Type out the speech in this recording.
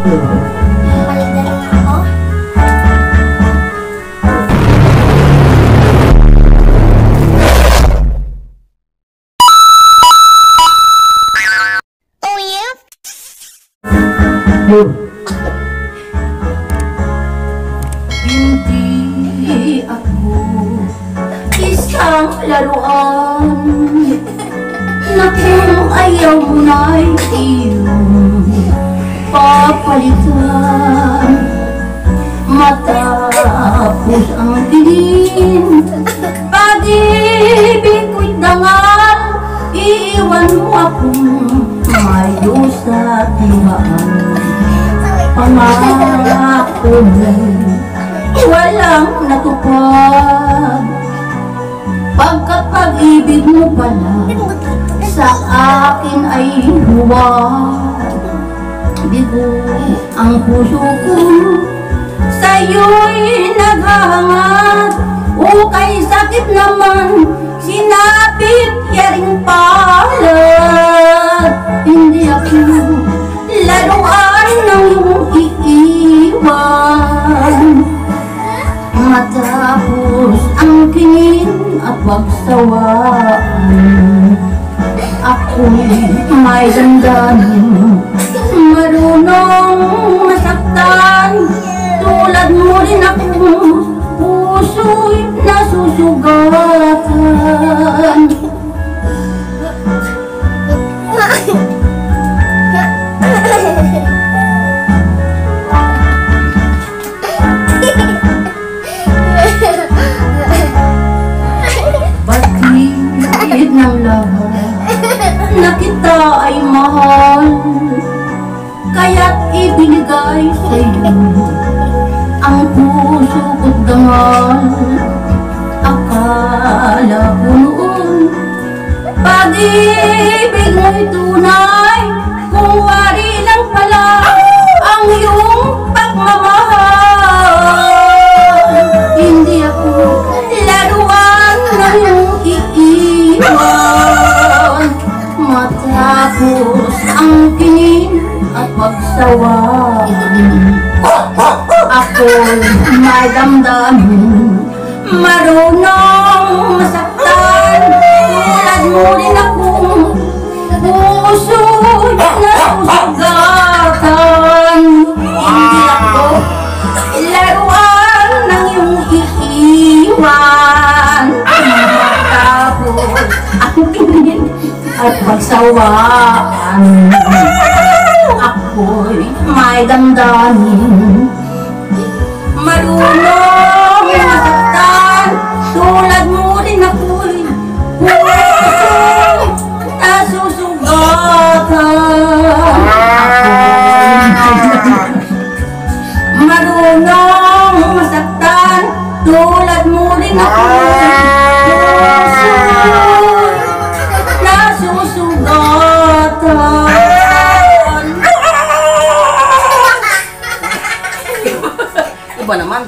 Paligdan na ako. Oh yeah? Hindi ako isang laruan na kung ayaw mo na'y iyong papalitan. Matapos ang tingin, pag-ibig ko'y dangal, iiwan mo akong may dusa at luhaan. Pangako mo'y walang natupad, pagkat pag-ibig mo pala sa akin ay huwag. Bigo ang puso ko sa'yo'y naghahangad, o kay sakit naman sinapit yaring palad. Hindi ako laruan ng iyong iiwan. Matapos ang kingin at pagsawaan, ako'y may damdamin, marunong masaktan. Tulad mo rin akong puso'y nasusugatan. Bakit ng lahat na kita ay mahal, kaya't ibinigay sa'yo ang puso ko't dangal. Akala ko noon pag-ibig mo'y tunay, kung wari lang pala ang iyong pagmamahal. Hindi ako laruan ng iyong iiwan. Matapos ang kingin at pagsawaan, ako'y may damdamin, marunong masaktan. Tulad mo rin akong puso'y nasusugatan. Hindi ako laruan ng iyong iiwan. Matapos ang kingin at pagsawaan, ako'y may damdamin, marunong masaktan. Tulad mo rin ako'y puso'y nasusugatan. Ako'y marunong masaktan. Tulad mo rin ako'y puso'y nasusugatan. Iba naman.